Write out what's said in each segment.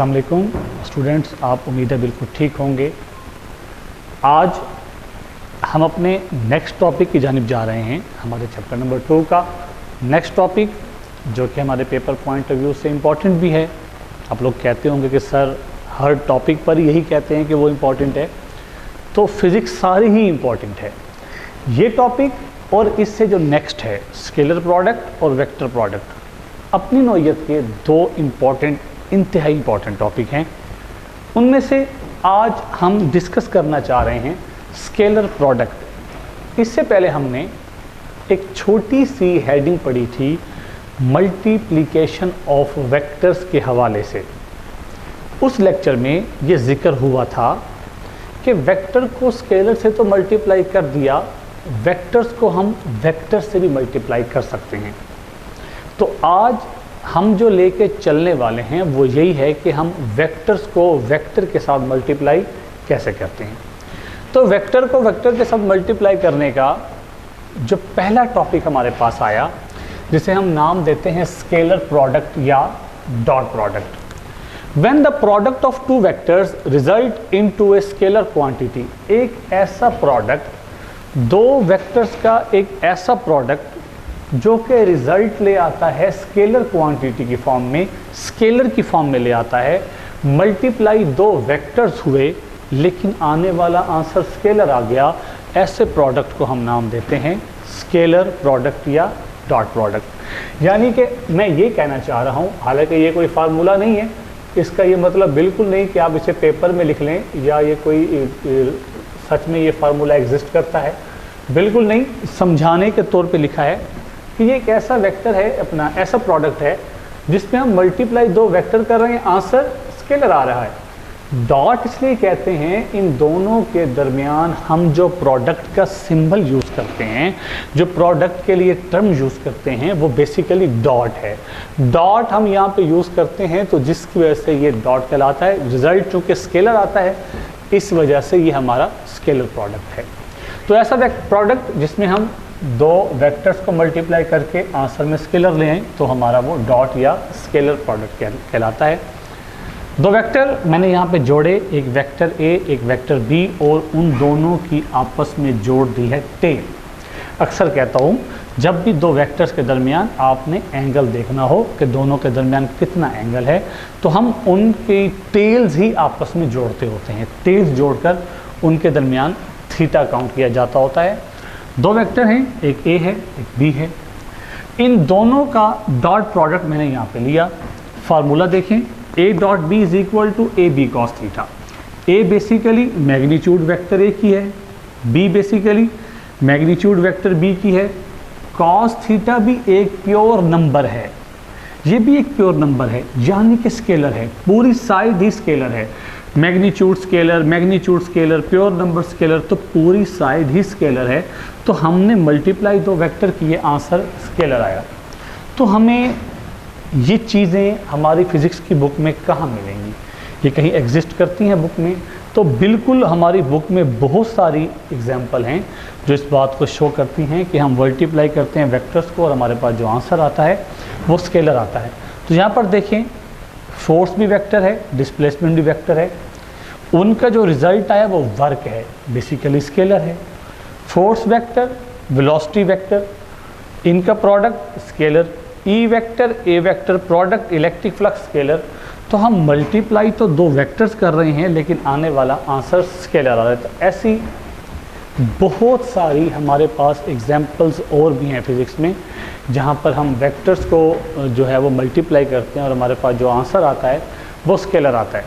अस्सलाम वालेकुम स्टूडेंट्स, आप उम्मीद है बिल्कुल ठीक होंगे। आज हम अपने नेक्स्ट टॉपिक की जानिब जा रहे हैं, हमारे चैप्टर नंबर 2 का नेक्स्ट टॉपिक, जो कि हमारे पेपर पॉइंट ऑफ व्यू से इम्पॉर्टेंट भी है। आप लोग कहते होंगे कि सर हर टॉपिक पर यही कहते हैं कि वो इम्पॉर्टेंट है, तो फिज़िक्स सारी ही इम्पॉर्टेंट है। ये टॉपिक और इससे जो नेक्स्ट है स्केलर प्रोडक्ट और वेक्टर प्रोडक्ट, अपनी नौइयत के दो इंतहाई इम्पॉर्टेंट टॉपिक हैं। उनमें से आज हम डिस्कस करना चाह रहे हैं स्केलर प्रोडक्ट। इससे पहले हमने एक छोटी सी हेडिंग पढ़ी थी मल्टीप्लिकेशन ऑफ वेक्टर्स के हवाले से। उस लेक्चर में ये जिक्र हुआ था कि वेक्टर को स्केलर से तो मल्टीप्लाई कर दिया, वेक्टर्स को हम वेक्टर से भी मल्टीप्लाई कर सकते हैं। तो आज हम जो लेके चलने वाले हैं वो यही है कि हम वेक्टर्स को वेक्टर के साथ मल्टीप्लाई कैसे करते हैं। तो वेक्टर को वेक्टर के साथ मल्टीप्लाई करने का जो पहला टॉपिक हमारे पास आया, जिसे हम नाम देते हैं स्केलर प्रोडक्ट या dot product. When the product of two vectors result into a scalar quantity, एक ऐसा प्रोडक्ट, दो वेक्टर्स का एक ऐसा प्रोडक्ट जो कि रिज़ल्ट ले आता है स्केलर क्वांटिटी की फॉर्म में, स्केलर की फॉर्म में ले आता है। मल्टीप्लाई दो वेक्टर्स हुए लेकिन आने वाला आंसर स्केलर आ गया, ऐसे प्रोडक्ट को हम नाम देते हैं स्केलर प्रोडक्ट या डॉट प्रोडक्ट। यानी कि मैं ये कहना चाह रहा हूँ, हालांकि ये कोई फार्मूला नहीं है, इसका ये मतलब बिल्कुल नहीं कि आप इसे पेपर में लिख लें या ये कोई सच में ये फार्मूला एग्जिस्ट करता है, बिल्कुल नहीं। समझाने के तौर पे लिखा है कि ये एक ऐसा वेक्टर है, अपना ऐसा प्रोडक्ट है जिसमें हम मल्टीप्लाई दो वेक्टर कर रहे हैं, आंसर स्केलर आ रहा है। डॉट इसलिए कहते हैं, इन दोनों के दरमियान हम जो प्रोडक्ट का सिंबल यूज़ करते हैं, जो प्रोडक्ट के लिए टर्म यूज़ करते हैं, वो बेसिकली डॉट है। डॉट हम यहाँ पे यूज़ करते हैं तो जिसकी वजह से ये डॉट कहलाता है। रिजल्ट चूँकि स्केलर आता है, इस वजह से ये हमारा स्केलर प्रोडक्ट है। तो ऐसा प्रोडक्ट जिसमें हम दो वेक्टर्स को मल्टीप्लाई करके आंसर में स्केलर ले आएँ, तो हमारा वो डॉट या स्केलर प्रोडक्ट कहलाता है। दो वेक्टर मैंने यहाँ पे जोड़े, एक वेक्टर ए एक वेक्टर बी, और उन दोनों की आपस में जोड़ दी है टेल। अक्सर कहता हूँ जब भी दो वेक्टर्स के दरमियान आपने एंगल देखना हो कि दोनों के दरमियान कितना एंगल है, तो हम उनकी टेल्स ही आपस में जोड़ते होते हैं। टेल्स जोड़कर उनके दरमियान थीटा काउंट किया जाता होता है। दो वेक्टर हैं, एक ए है एक बी है, इन दोनों का डॉट प्रोडक्ट मैंने यहाँ पे लिया। फार्मूला देखें, A dot B is equal to A B cos theta. A basically magnitude vector A की है, B basically magnitude vector B की है। कॉस थीटा भी एक प्योर नंबर है, ये भी एक प्योर नंबर है, यानी कि स्केलर है, पूरी साइड ही स्केलर है। Magnitude scalar, pure number scalar, तो पूरी साइड ही स्केलर है। तो हमने मल्टीप्लाई दो वेक्टर किए, आंसर स्केलर आया। तो हमें ये चीज़ें हमारी फिज़िक्स की बुक में कहाँ मिलेंगी? ये कहीं एग्जिस्ट करती हैं बुक में? तो बिल्कुल हमारी बुक में बहुत सारी एग्जाम्पल हैं जो इस बात को शो करती हैं कि हम मल्टीप्लाई करते हैं वेक्टर्स को और हमारे पास जो आंसर आता है वो स्केलर आता है। तो यहाँ पर देखें, फोर्स भी वेक्टर है, डिस्प्लेसमेंट भी वेक्टर है, उनका जो रिजल्ट आया वो वर्क है, बेसिकली स्केलर है। फोर्स वेक्टर, वेलोसिटी वेक्टर, इनका product scalar. E vector, A vector product, electric flux scalar. तो हम मल्टीप्लाई तो दो वेक्टर्स कर रहे हैं लेकिन आने वाला आंसर स्केलर आ रहा है। तो ऐसी बहुत सारी हमारे पास एग्जाम्पल्स और भी हैं फिज़िक्स में, जहाँ पर हम वेक्टर्स को जो है वो मल्टीप्लाई करते हैं और हमारे पास जो आंसर आता है वो स्केलर आता है।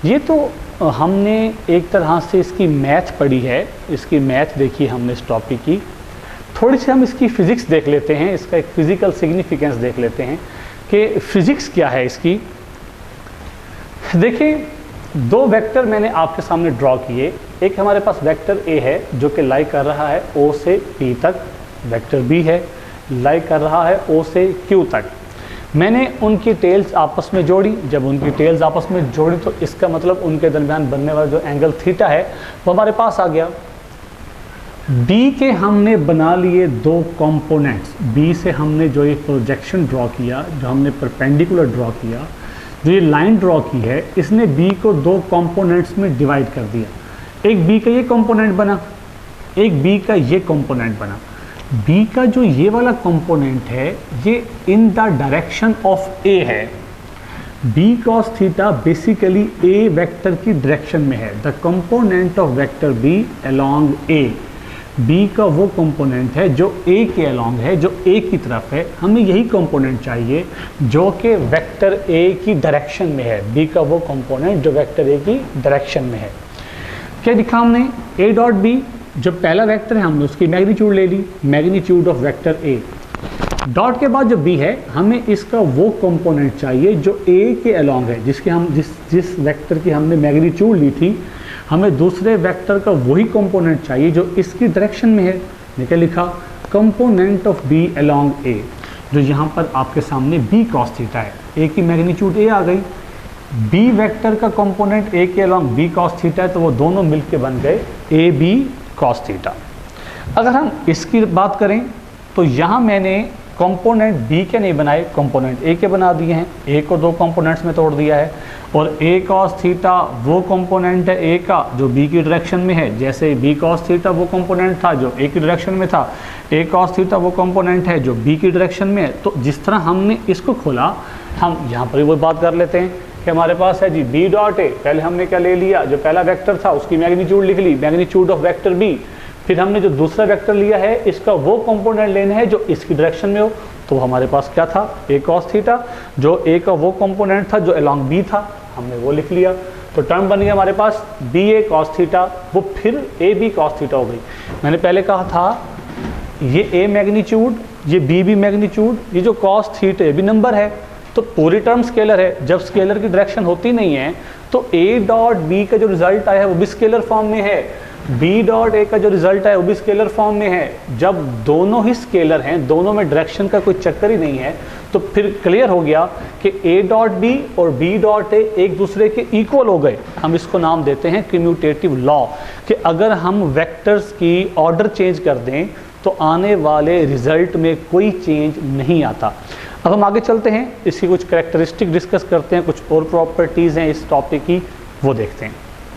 ये तो हमने एक तरह से इसकी मैथ पढ़ी है, इसकी मैथ देखी हमने इस टॉपिक की। थोड़ी सी हम इसकी फ़िज़िक्स देख लेते हैं, इसका एक फ़िज़िकल सिग्निफिकेंस देख लेते हैं कि फ़िज़िक्स क्या है इसकी। देखिए, दो वेक्टर मैंने आपके सामने ड्रॉ किए। एक हमारे पास वेक्टर ए है जो कि लाई कर रहा है ओ से पी तक, वेक्टर बी है लाई कर रहा है ओ से क्यू तक। मैंने उनकी टेल्स आपस में जोड़ी, जब उनकी टेल्स आपस में जोड़ी तो इसका मतलब उनके दरमियान बनने वाला जो एंगल थीटा है वो हमारे पास आ गया। बी के हमने बना लिए दो कंपोनेंट्स, बी से हमने जो एक प्रोजेक्शन ड्रॉ किया, जो हमने परपेंडिकुलर ड्रॉ किया, जो ये लाइन ड्रॉ की है इसने बी को दो कंपोनेंट्स में डिवाइड कर दिया। एक बी का ये कंपोनेंट बना, एक बी का ये कंपोनेंट बना। बी का जो ये वाला कंपोनेंट है ये in the direction of A है। B cos theta basically A vector की डायरेक्शन में है। The component of vector B along A, B का वो कंपोनेंट है जो ए के अलोंग है, जो ए की तरफ है। हमें यही कंपोनेंट चाहिए जो कि वेक्टर ए की डायरेक्शन में है। बी का वो कंपोनेंट जो वेक्टर ए की डायरेक्शन में है। क्या दिखा हमने, ए डॉट बी जो पहला वेक्टर है हमने उसकी मैग्नीट्यूड ले ली, magnitude of vector A. Dot के बाद जो बी है हमें इसका वो कंपोनेंट चाहिए जो ए के अलोंग है, जिसके हम जिस वेक्टर की हमने मैग्नीट्यूड ली थी, हमें दूसरे वेक्टर का वही कंपोनेंट चाहिए जो इसकी डायरेक्शन में है। क्या लिखा, कंपोनेंट ऑफ बी अलोंग ए, जो यहाँ पर आपके सामने बी कॉस थीटा है। ए की मैग्नीट्यूड ए आ गई, बी वेक्टर का कंपोनेंट ए के अलोंग बी कॉस थीटा है, तो वो दोनों मिलके बन गए ए बी कॉस थीटा। अगर हम इसकी बात करें तो यहाँ मैंने कंपोनेंट बी के नहीं बनाए, कंपोनेंट ए के बना दिए हैं। ए को दो कंपोनेंट्स में तोड़ दिया है और ए कॉस थीटा वो कंपोनेंट है ए का जो बी की डायरेक्शन में है। जैसे बी कॉस थीटा वो कंपोनेंट था जो ए की डायरेक्शन में था, ए कॉस थीटा वो कंपोनेंट है जो बी की डायरेक्शन में है। तो जिस तरह हमने इसको खोला, हम यहाँ पर वो बात कर लेते हैं कि हमारे पास है जी बी डॉट ए। पहले हमने क्या ले लिया, जो पहला वेक्टर था उसकी मैग्नीट्यूड लिख ली, मैग्नीट्यूड ऑफ वेक्टर बी। फिर हमने जो दूसरा वेक्टर लिया है इसका वो कंपोनेंट लेना है जो इसकी डायरेक्शन में हो। तो हमारे पास क्या था, ए कॉस थीटा, जो ए का वो कंपोनेंट था जो अलोंग बी था, हमने वो लिख लिया। तो टर्म बन गया हमारे पास बी ए कॉस थीटा, वो फिर ए बी कॉस थीटा हो गई। मैंने पहले कहा था ये ए मैग्नीट्यूड, ये बी मैग्नीट्यूड, ये जो कॉस थीटा ये भी नंबर है, तो पूरी टर्म स्केलर है। जब स्केलर की डायरेक्शन होती नहीं है तो ए डॉट बी का जो रिजल्ट आया है वो भी स्केलर फॉर्म में है, बी डॉट ए का जो रिजल्ट है वो भी स्केलर फॉर्म में है। जब दोनों ही स्केलर हैं, दोनों में डायरेक्शन का कोई चक्कर ही नहीं है, तो फिर क्लियर हो गया कि ए डॉट बी और बी डॉट ए एक दूसरे के इक्वल हो गए। हम इसको नाम देते हैं कम्यूटेटिव लॉ, कि अगर हम वेक्टर्स की ऑर्डर चेंज कर दें तो आने वाले रिजल्ट में कोई चेंज नहीं आता। अब हम आगे चलते हैं, इसकी कुछ कैरेक्टरिस्टिक डिस्कस करते हैं, कुछ और प्रॉपर्टीज़ हैं इस टॉपिक की, वो देखते हैं।